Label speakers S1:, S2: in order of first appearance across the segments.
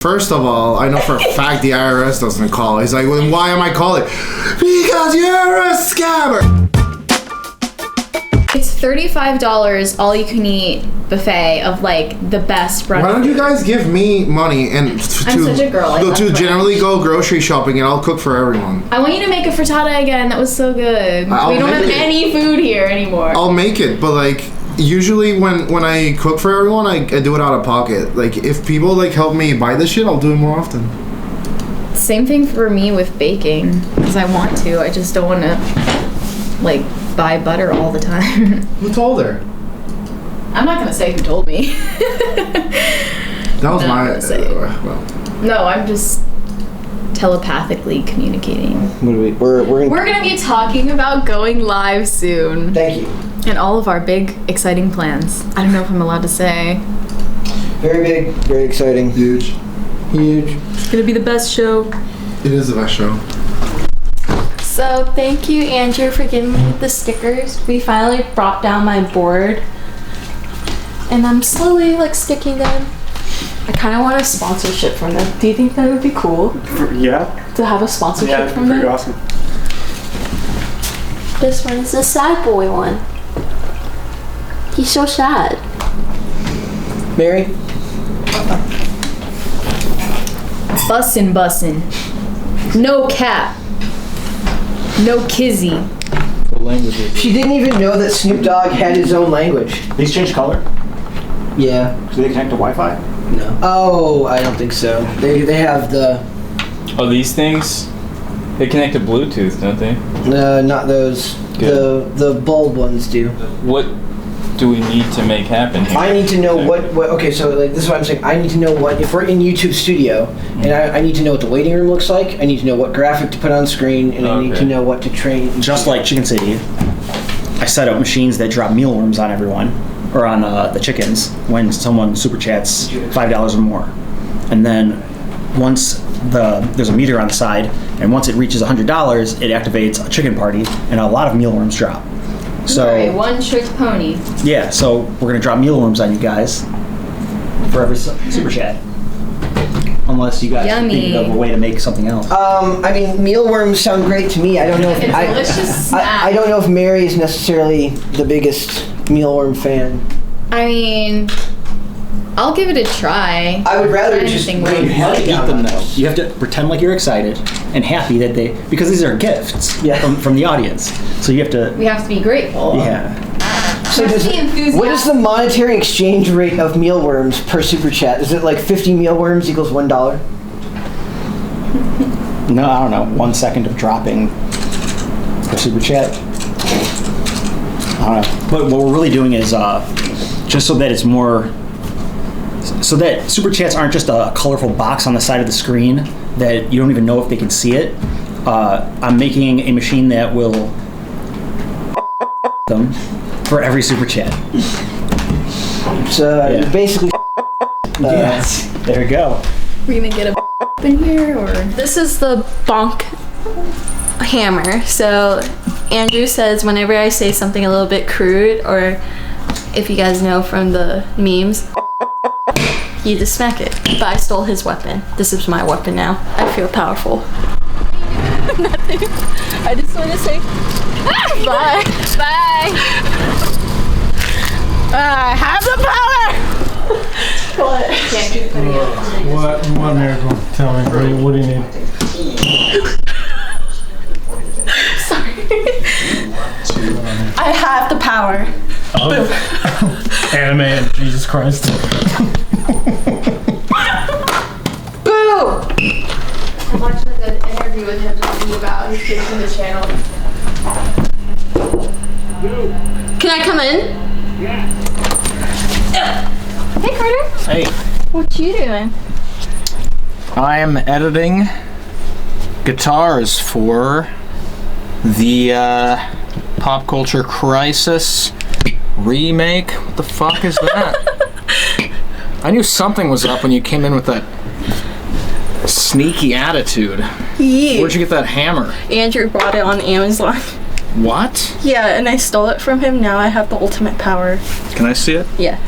S1: First of all, I know for a fact the IRS doesn't call. He's like, well, then why am I calling? Because you're a scammer.
S2: It's $35 all you can eat buffet of like the best breakfast.
S1: Why don't you guys give me money and
S2: I'm such a girl.
S1: to generally go grocery shopping and I'll cook for everyone.
S2: I want you to make a frittata again. That was so good. We don't have any food here anymore.
S1: I'll make it, but like usually when I cook for everyone, I do it out of pocket. Like if people like help me buy this shit, I'll do it more often.
S2: Same thing for me with baking, because I want to. I just don't want to like buy butter all the time.
S1: Who told her?
S2: I'm not gonna say who told me.
S1: That was my.
S2: No, I'm just telepathically communicating.
S3: What do
S2: We're gonna be talking about going live soon.
S3: Thank you.
S2: And all of our big, exciting plans. I don't know if I'm allowed to say.
S3: Very big, very exciting.
S1: Huge.
S2: It's gonna be the best show.
S1: It is the best show.
S4: So thank you, Andrew, for giving me the stickers. We finally brought down my board, and I'm slowly like sticking them. I kind of want a sponsorship from them. Do you think that would be cool?
S5: Yeah.
S4: To have a sponsorship from them?
S5: Yeah, pretty awesome.
S4: This one is the sad boy one. He's so sad.
S3: Mary?
S2: Bussin'. No cap. No kizzy.
S5: What language is it?
S3: She didn't even know that Snoop Dogg had his own language.
S5: These change color?
S3: Yeah.
S5: Do they connect to Wi-Fi?
S3: No. Oh, I don't think so. They have the...
S6: Oh, these things? They connect to Bluetooth, don't they?
S3: No, not those.
S6: Good.
S3: The bulb ones do.
S6: What do we need to make happen here?
S3: I need to know what okay, so like this is what I'm saying. I need to know what, if we're in YouTube Studio, and I need to know what the waiting room looks like, I need to know what graphic to put on screen, and I need to know what to train.
S7: Just like Chicken City, I set up machines that drop mealworms on everyone, or on the chickens, when someone super chats $5 or more. And then once there's a meter on the side, and once it reaches $100, it activates a chicken party, and a lot of mealworms drop. So,
S2: You're a one-trick pony.
S7: yeah, so we're gonna drop mealworms on you guys for every super chat. Unless you guys can think of a way to make something else.
S3: I mean, mealworms sound great to me. I don't know if I don't know if Mary is necessarily the biggest mealworm fan.
S2: I mean, I'll give it a try.
S3: I would rather just
S2: Anything
S3: bring
S7: You have to
S3: money
S7: eat
S3: down
S7: them
S3: on
S7: though.
S3: this.
S7: You have to pretend like you're excited and happy that because these are gifts from the audience. So you have to.
S2: We have to be grateful.
S7: Yeah.
S3: So
S2: Have to be enthusiastic.
S3: what is the monetary exchange rate of mealworms per super chat? Is it like 50 mealworms equals $1?
S7: No, I don't know. 1 second of dropping per super chat. I don't know. But what we're really doing is just so that it's more. So that super chats aren't just a colorful box on the side of the screen that you don't even know if they can see it. I'm making a machine that will them for every super chat.
S3: So basically.
S7: Yes. There we go.
S2: We're gonna get a in here, or
S4: This is the bonk hammer. So Andrew says whenever I say something a little bit crude, or if you guys know from the memes, you just smack it. But I stole his weapon. This is my weapon now. I feel powerful. Nothing. I just want to say bye. Bye. Have the power. What?
S5: What miracle? Tell me, what do you need?
S4: Sorry. I have the power.
S5: Anime, Jesus Christ.
S4: Boo!
S2: I'm watching an interview with him talking about his kids in the channel.
S4: Can I come in? Yeah. Hey Carter.
S8: Hey,
S4: What you doing?
S8: I am editing guitars for the Pop Culture Crisis remake. What the fuck is that? I knew something was up when you came in with that sneaky attitude.
S4: Yeah.
S8: Where'd you get that hammer?
S4: Andrew bought it on Amazon.
S8: What?
S4: Yeah, and I stole it from him. Now I have the ultimate power.
S8: Can I see it?
S4: Yeah.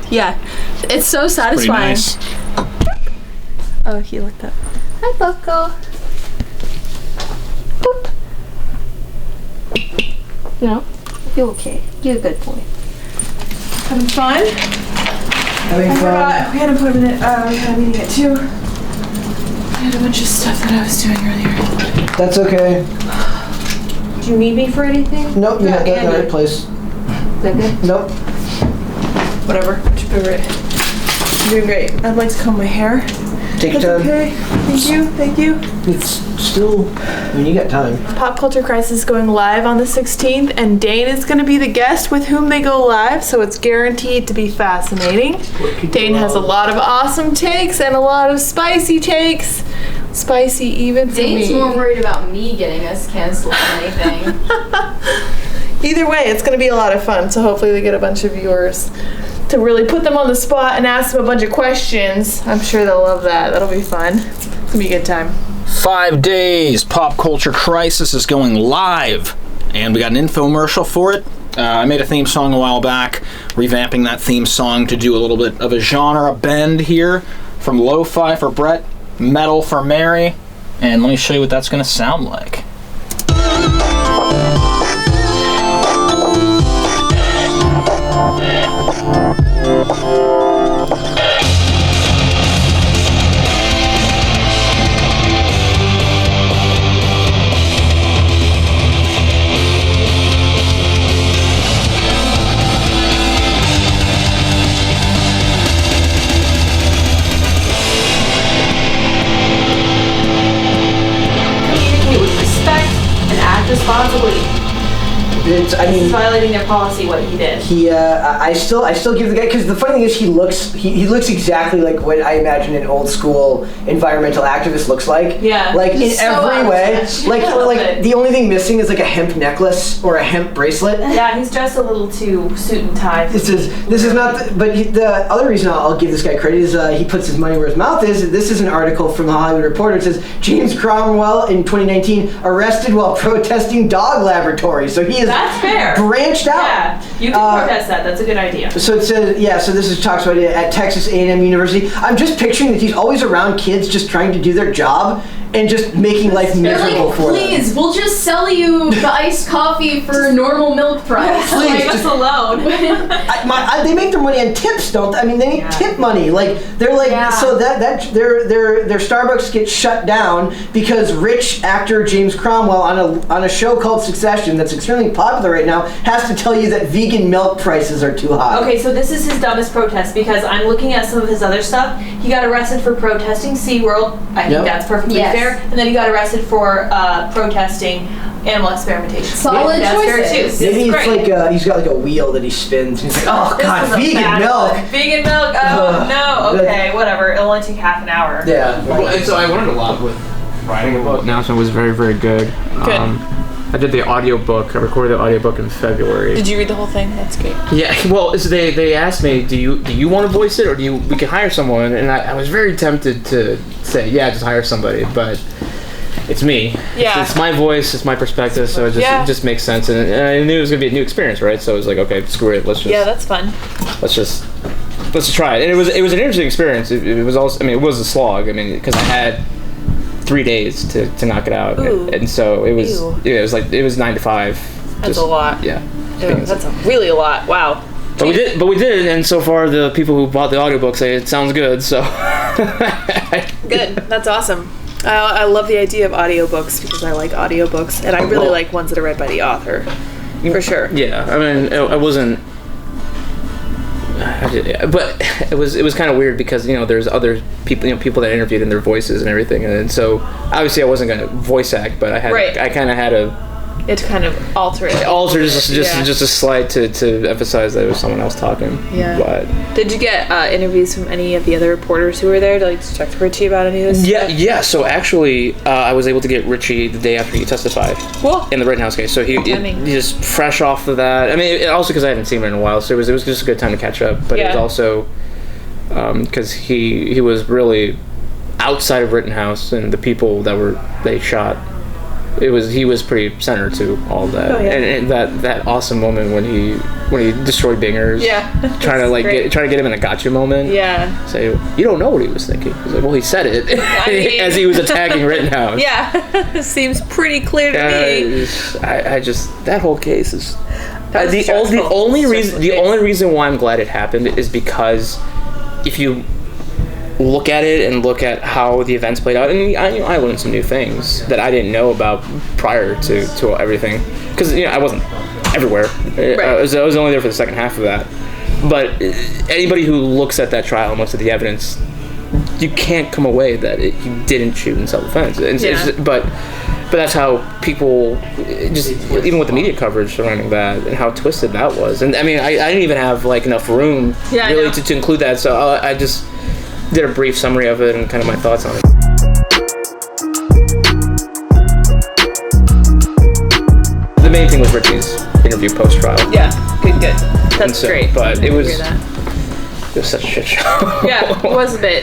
S4: Yeah. It's so
S8: Pretty
S4: satisfying.
S8: nice.
S4: Oh, he looked up. Hi, Bucko. Boop. No, you're okay. You're a good boy.
S9: Having fun?
S3: Having
S9: I
S3: fun.
S9: forgot. We had an appointment at, we had a meeting at 2. I had a bunch of stuff that I was doing earlier.
S3: That's okay.
S9: Do you need me for anything?
S3: Nope, you had that in the
S9: Andy.
S3: right place.
S9: Is that good?
S3: Nope.
S9: Whatever. Just go right. I'm doing great. I'd like to comb my hair.
S3: Take your
S9: That's
S3: time.
S9: okay. Thank you. Thank you.
S3: It's still, I mean, you got time.
S9: Pop Culture Crisis is going live on the 16th, and Dane is going to be the guest with whom they go live, so it's guaranteed to be fascinating. Dane has a lot of awesome takes and a lot of spicy takes. Spicy even for
S2: Dane's
S9: me.
S2: more worried about me getting us canceled than anything.
S9: Either way, it's going to be a lot of fun, so hopefully we get a bunch of viewers to really put them on the spot and ask them a bunch of questions. I'm sure they'll love that. That'll be fun. It's going to be a good time.
S8: 5 days, Pop Culture Crisis is going live, and we got an infomercial for it. I made a theme song a while back, revamping that theme song to do a little bit of a genre bend here, from lo-fi for Brett, metal for Mary, and let me show you what that's going to sound like.
S9: Communicate with respect and act responsibly.
S3: It's, I
S9: He's
S3: mean,
S9: violating their policy, what he did.
S3: I still give the guy, because the funny thing is he looks exactly like what I imagine an old school environmental activist looks like.
S9: Yeah,
S3: like in
S9: he's so
S3: every way.
S9: activist.
S3: Like
S9: I love it.
S3: the only thing missing is like a hemp necklace or a hemp bracelet.
S9: Yeah, he's dressed a little too suit and tie.
S3: This is not. The other reason I'll give this guy credit is he puts his money where his mouth is. This is an article from the Hollywood Reporter. It says James Cromwell in 2019 arrested while protesting dog laboratory. So he is
S9: That's fair.
S3: branched out.
S9: Yeah, you can protest that. That's a good idea.
S3: So it says, yeah, so this is talks about it at Texas A&M University. I'm just picturing that he's always around kids just trying to do their job and just making life
S2: They're
S3: miserable
S2: like,
S3: for them.
S2: please, we'll just sell you the iced coffee for normal milk price.
S3: Please,
S9: Leave us
S3: just-
S9: alone.
S3: They make their money on tips, don't they? I mean, they need tip money. Like they're like,
S2: Yeah.
S3: so that their Starbucks gets shut down because rich actor James Cromwell on a show called Succession that's extremely popular right now has to tell you that vegan milk prices are too high.
S9: Okay, so this is his dumbest protest because I'm looking at some of his other stuff. He got arrested for protesting SeaWorld. I think
S3: Yep.
S9: that's perfectly
S2: Yes.
S9: fair. And then he got arrested for protesting animal experimentation.
S2: Solid
S9: That's fair too.
S2: choices.
S9: This
S3: Maybe
S9: is
S3: it's
S9: great.
S3: like he's got like a wheel that he spins. He's like, oh
S9: This
S3: god,
S9: is a
S3: vegan
S9: bad
S3: milk.
S9: one. Vegan milk? Oh, no. Okay, whatever. It'll only take half an hour.
S3: Yeah.
S10: Well, and so I learned a lot with writing a book now, so it was very, very good.
S9: Good.
S10: I did the audiobook. I recorded the audiobook in February.
S9: Did you read the whole thing? That's great.
S10: Yeah, well, so they asked me, do you want to voice it, or we can hire someone? And I was very tempted to say, yeah, just hire somebody, but it's me.
S9: Yeah.
S10: It's my voice, it's my perspective, so it just makes sense. And I knew it was gonna be a new experience, right? So I was like, okay, screw it, let's
S9: That's fun.
S10: just try it. And it was an interesting experience. It was also, I mean, it was a slog. I mean, because I had 3 days to knock it out,
S9: Ooh.
S10: and so it was
S9: Ew.
S10: it was 9 to 5.
S9: That's a lot.
S10: Yeah.
S9: That's really a lot. Wow.
S10: But we did it, and so far the people who bought the audiobook say it sounds good. So
S9: Good. That's awesome. I love the idea of audiobooks because I like audiobooks, and I really like ones that are read by the author. For sure.
S10: yeah, I mean, I wasn't. But it was kind of weird because there's other people people that I interviewed and their voices and everything, and so obviously I wasn't gonna voice act, but I kind of had to
S9: It kind of alter it.
S10: alter just a slight to emphasize that it was someone else talking.
S9: Yeah.
S10: But
S9: Did you get interviews from any of the other reporters who were there to check with Richie about any of this?
S10: yeah. So actually, I was able to get Richie the day after he testified.
S9: Cool.
S10: In the Rittenhouse case, so he just fresh off of that. I mean, also because I hadn't seen him in a while, so it was just a good time to catch up. But it was also because he was really outside of Rittenhouse and the people that they shot he was pretty center to all that.
S9: Oh, yeah.
S10: And that awesome moment when he destroyed Bingers.
S9: Yeah.
S10: Trying to get him in a gotcha moment.
S9: Yeah.
S10: Say, you don't know what he was thinking. He's like, well, he said it as he was attacking Rittenhouse.
S9: Yeah. Seems pretty clear to me.
S10: I just that whole case is
S9: the
S10: only reason why I'm glad it happened is because if you look at it and look at how the events played out, and I learned some new things that I didn't know about prior to everything, because I wasn't everywhere.
S9: Right.
S10: I was only there for the second half of that. But anybody who looks at that trial and looks at the evidence, you can't come away that he didn't shoot in self-defense. But that's how people, just even with the media coverage surrounding that and how twisted that was. And I mean, I didn't even have enough room really to include that. So I just did a brief summary of it and kind of my thoughts on it. The main thing was Richie's interview post-trial.
S9: Yeah. Good. That's great.
S10: But it was
S9: Hear that.
S10: It was such a shit show.
S9: Yeah, it was a bit.